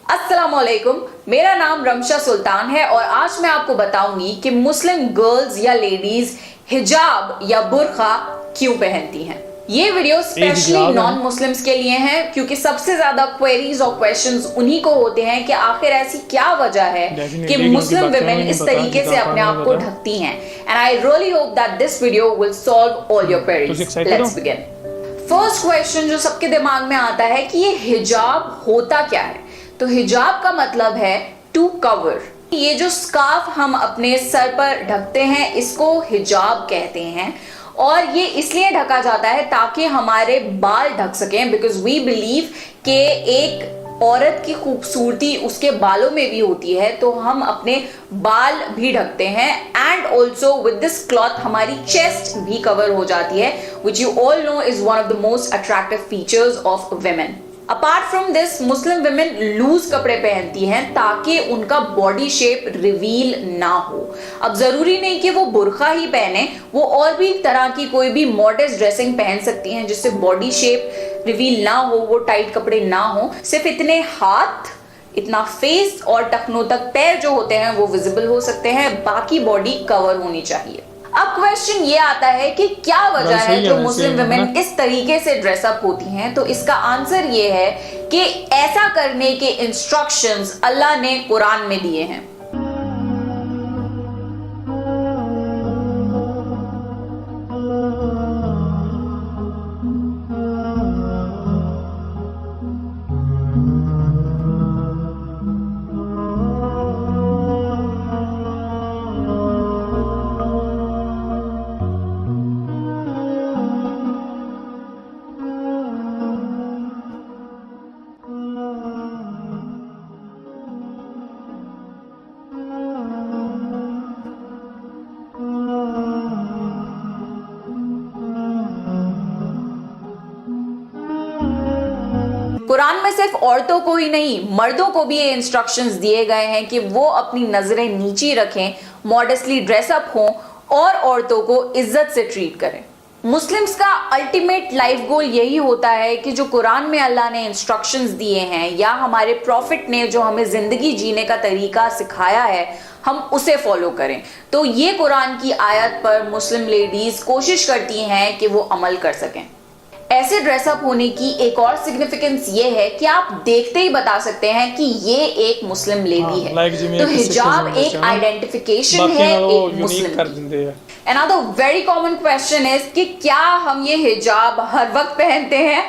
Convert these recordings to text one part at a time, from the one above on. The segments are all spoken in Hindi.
अस्सलामुअलैकुम, मेरा नाम रमशा सुल्तान है और आज मैं आपको बताऊंगी कि मुस्लिम गर्ल्स या लेडीज हिजाब या बुर्का क्यों पहनती हैं। ये वीडियो स्पेशली नॉन मुस्लिम्स के लिए है क्योंकि सबसे ज्यादा क्वेरीज और क्वेश्चंस उन्हीं को होते हैं कि आखिर ऐसी क्या वजह है कि मुस्लिम विमेन इस तरीके से अपने आप को ढकती हैं। And I really hope that this video will solve all your queries. Let's begin. First question जो सबके दिमाग में आता है कि ये हिजाब होता क्या है। तो हिजाब का मतलब है टू कवर। ये जो स्कार्फ हम अपने सर पर ढकते हैं इसको हिजाब कहते हैं और ये इसलिए ढका जाता है ताकि हमारे बाल ढक सकें, बिकॉज वी बिलीव कि एक औरत की खूबसूरती उसके बालों में भी होती है, तो हम अपने बाल भी ढकते हैं। And also with this cloth हमारी चेस्ट भी कवर हो जाती है, which you all know is one of the most attractive features of women. Apart from this Muslim women loose कपड़े पहनती हैं ताकि उनका बॉडी शेप रिवील ना हो। अब जरूरी नहीं कि वो बुर्का ही पहने, वो और भी तरह की कोई भी मॉडर्न ड्रेसिंग पहन सकती हैं जिससे बॉडी शेप रिवील ना हो, वो टाइट कपड़े ना हो। सिर्फ इतने हाथ, इतना फेस और टखनों तक पैर जो होते हैं वो विजिबल हो सकते हैं, बाकी बॉडी कवर होनी चाहिए। अब क्वेश्चन ये आता है कि क्या वजह है जो मुस्लिम विमेन इस तरीके से ड्रेसअप होती हैं। तो इसका आंसर ये है कि ऐसा करने के इंस्ट्रक्शंस अल्लाह ने कुरान में दिए हैं। कुरान में सिर्फ औरतों को ही नहीं, मर्दों को भी ये इंस्ट्रक्शंस दिए गए हैं कि वो अपनी नजरें नीची रखें, मॉडेस्टली ड्रेसअप हों और औरतों को इज्जत से ट्रीट करें। मुस्लिम्स का अल्टीमेट लाइफ गोल यही होता है कि जो कुरान में अल्लाह ने इंस्ट्रक्शंस दिए हैं या हमारे प्रॉफिट ने जो हमें जिंदगी जीने का तरीका सिखाया है, हम उसे फॉलो करें। तो ये कुरान की आयत पर मुस्लिम लेडीज कोशिश करती हैं कि वो अमल कर सकें। ऐसे ड्रेसअप होने की एक और सिग्निफिकेंस ये है कि आप देखते ही बता सकते हैं कि ये एक मुस्लिम लेडी है। तो हिजाब एक आइडेंटिफिकेशन है एक मुस्लिम। Another very common question is कि क्या हम ये हिजाब हर वक्त पहनते हैं?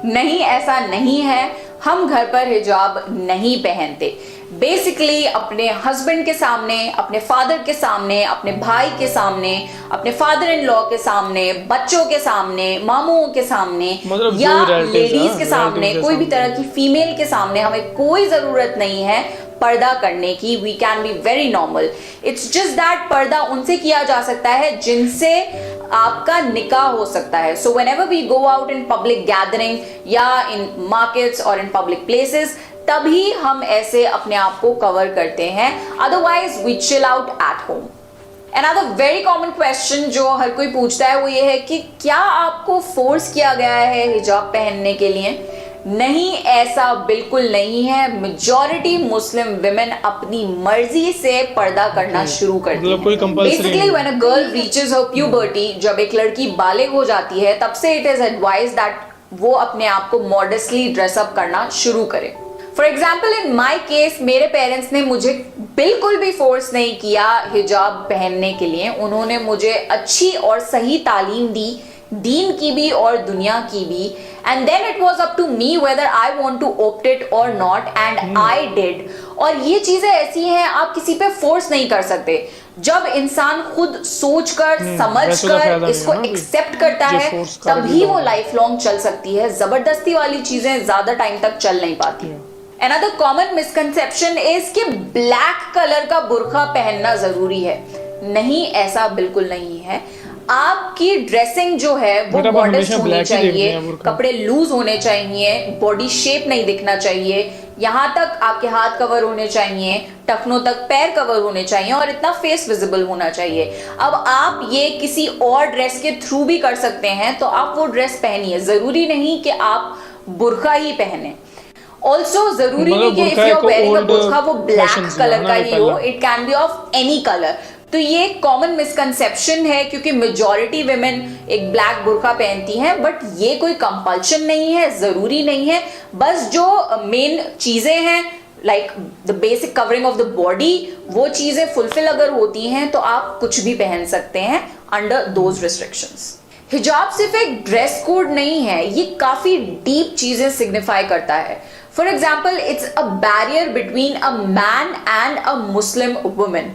नहीं, ऐसा नहीं है। हम घर पर हिजाब नहीं पहनते। बेसिकली अपने हस्बैंड के सामने, अपने फादर के सामने, अपने भाई के सामने, अपने फादर इन लॉ के सामने, बच्चों के सामने, मामुओं के सामने या लेडीज के सामने, कोई भी तरह की फीमेल के सामने हमें कोई जरूरत नहीं है पर्दा करने की। We can be very normal. It's just that पर्दा उनसे किया जा सकता है जिनसे आपका निकाह हो सकता है। So whenever we go out in public gathering या इन मार्केट्स और इन पब्लिक प्लेसेस, तभी हम ऐसे अपने आप को कवर करते हैं। Otherwise we chill out at home. Another very common question जो हर कोई पूछता है वो ये है कि क्या आपको फोर्स किया गया है हिजाब पहनने के लिए? नहीं, ऐसा बिल्कुल नहीं है। मेजॉरिटी मुस्लिम विमेन अपनी मर्जी से पर्दा करना शुरू करती है। Basically when a girl reaches her puberty, जब एक लड़की बालिग हो जाती है, तब से इट इज एडवाइज्ड दैट वो अपने आप को मॉडेस्टली ड्रेसअप करना शुरू करे। For example in my case, मेरे पेरेंट्स ने मुझे बिल्कुल भी फोर्स नहीं किया हिजाब पहनने के लिए। उन्होंने मुझे अच्छी और सही तालीम दी, दीन की भी और दुनिया की भी। And then it was up to me whether I want to opt it और नॉट, एंड आई डिड। और ये चीजें ऐसी हैं, आप किसी पे फोर्स नहीं कर सकते। जब इंसान खुद सोचकर समझकर इसको एक्सेप्ट करता है तभी वो लाइफ लॉन्ग चल सकती है। जबरदस्ती वाली चीजें ज्यादा टाइम तक चल नहीं पाती। Another common misconception is कि ब्लैक कलर का बुर्का पहनना जरूरी है। नहीं, ऐसा बिल्कुल नहीं है। आपकी ड्रेसिंग जो है वो मॉडेस्ट होनी चाहिए, कपड़े लूज होने चाहिए, बॉडी शेप नहीं दिखना चाहिए, यहाँ तक आपके हाथ कवर होने चाहिए, टखनों तक पैर कवर होने चाहिए और इतना फेस विजिबल होना चाहिए। अब आप ये किसी और ड्रेस के थ्रू भी कर सकते हैं, तो आप वो ड्रेस पहनिए। जरूरी नहीं कि आप बुर्का ही पहने। ऑल्सो जरूरी मतलब नहीं कि इफ बुर्का यू आर एक वेयरिंग अ old बुर्का वो ब्लैक fashion कलर था का ना ही हो, पहले। It can be of any colour. तो ये कॉमन मिसकंसेप्शन है क्योंकि मेजॉरिटी विमेन एक ब्लैक बुर्का पहनती हैं, बट ये कोई कंपल्शन नहीं है, जरूरी नहीं है। बस जो मेन चीजें हैं like the basic covering of the body, वो चीजें फुलफिल अगर होती हैं तो आप कुछ भी पहन सकते हैं अंडर दोज रिस्ट्रिक्शंस। हिजाब सिर्फ एक ड्रेस कोड नहीं है, ये काफी डीप चीजें सिग्निफाई करता है। For example, it's a barrier between a man and a Muslim women.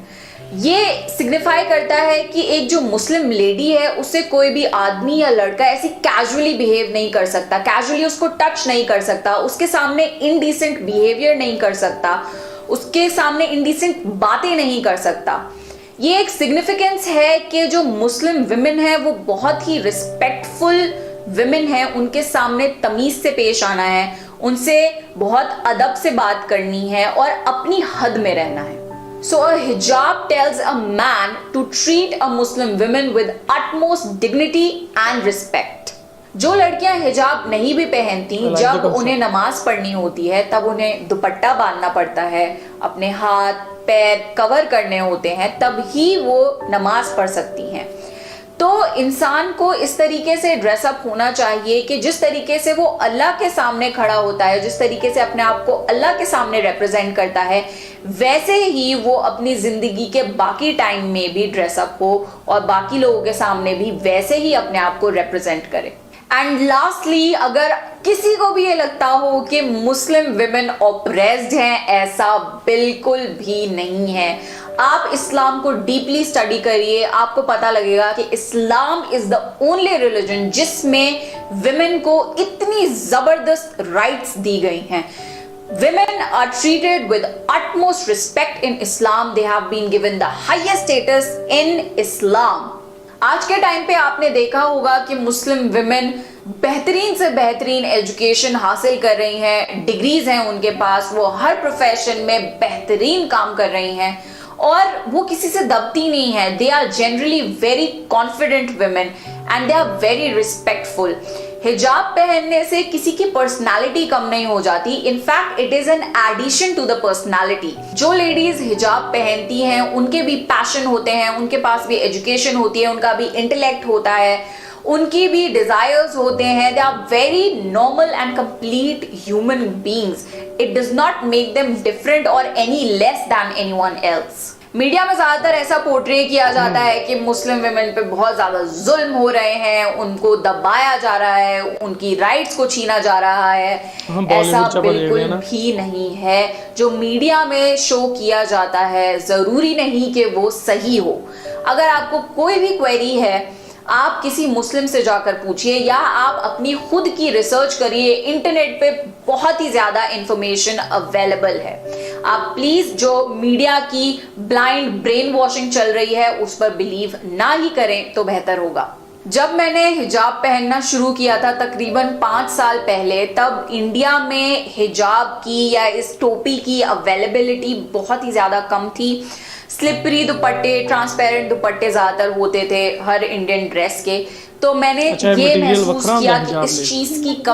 ये सिग्निफाई करता है कि एक जो मुस्लिम लेडी है उससे कोई भी आदमी या लड़का ऐसी कैजुअली बिहेव नहीं कर सकता, कैजुअली उसको टच नहीं कर सकता, उसके सामने इनडिसेंट बिहेवियर नहीं कर सकता, उसके सामने इनडिसेंट बातें नहीं कर सकता। ये एक सिग्निफिकेंस है कि जो मुस्लिम विमेन है वो बहुत ही रिस्पेक्टफुल विमेन है, उनके सामने तमीज से पेश आना है, उनसे बहुत अदब से बात करनी है और अपनी हद में रहना है। So a hijab tells a man to treat a Muslim woman with utmost dignity and respect. जो लड़कियां हिजाब नहीं भी पहनती, जब उन्हें नमाज पढ़नी होती है तब उन्हें दुपट्टा बांधना पड़ता है, अपने हाथ पैर कवर करने होते हैं, तब ही वो नमाज पढ़ सकती हैं। तो इंसान को इस तरीके से ड्रेसअप होना चाहिए कि जिस तरीके से वो अल्लाह के सामने खड़ा होता है, जिस तरीके से अपने आप को अल्लाह के सामने रिप्रेजेंट करता है, वैसे ही वो अपनी जिंदगी के बाकी टाइम में भी ड्रेसअप हो और बाकी लोगों के सामने भी वैसे ही अपने आप को रिप्रेजेंट करे। एंड लास्टली, अगर किसी को भी ये लगता हो कि मुस्लिम विमेन ऑप्रेस्ड हैं, ऐसा बिल्कुल भी नहीं है। आप इस्लाम को डीपली स्टडी करिए, आपको पता लगेगा कि Islam is the only religion जिसमें विमेन को इतनी जबरदस्त राइट्स दी गई हैं। Women are treated with utmost respect in Islam. They have been given the highest status in Islam. आज के टाइम पे आपने देखा होगा कि मुस्लिम विमेन बेहतरीन से बेहतरीन एजुकेशन हासिल कर रही हैं, डिग्रीज हैं उनके पास, वो हर प्रोफेशन में बेहतरीन काम कर रही हैं और वो किसी से दबती नहीं है। They are generally very confident women and they are very respectful. हिजाब पहनने से किसी की पर्सनालिटी कम नहीं हो जाती, in fact it is an addition to the personality. जो लेडीज हिजाब पहनती हैं उनके भी पैशन होते हैं, उनके पास भी एजुकेशन होती है, उनका भी इंटेलेक्ट होता है, उनकी भी डिजायर्स होते हैं। They are very normal and complete human beings. It does not make them different or any less than anyone else. Media में ज्यादातर ऐसा पोर्ट्रे किया जाता है कि मुस्लिम विमेन पे बहुत ज्यादा जुल्म हो रहे हैं, उनको दबाया जा रहा है, उनकी राइट्स को छीना जा रहा है। ऐसा बिल्कुल भी नहीं है। जो मीडिया में शो किया जाता है जरूरी नहीं कि वो सही हो। अगर आपको कोई भी क्वेरी है, आप किसी मुस्लिम से जाकर पूछिए या आप अपनी खुद की रिसर्च करिए। इंटरनेट पे बहुत ही ज्यादा इंफॉर्मेशन अवेलेबल है। आप प्लीज जो मीडिया की ब्लाइंड ब्रेन वॉशिंग चल रही है उस पर बिलीव ना ही करें तो बेहतर होगा। जब मैंने हिजाब पहनना शुरू किया था तकरीबन 5 साल पहले, तब इंडिया में हिजाब की या इस टोपी की अवेलेबिलिटी बहुत ही ज्यादा कम थी। स्लिपरी दुपट्टे, ट्रांसपेरेंट दुपट्टे ज्यादातर होते थे हर इंडियन ड्रेस के। तो मैंने ये महसूस किया कि इस चीज की कमी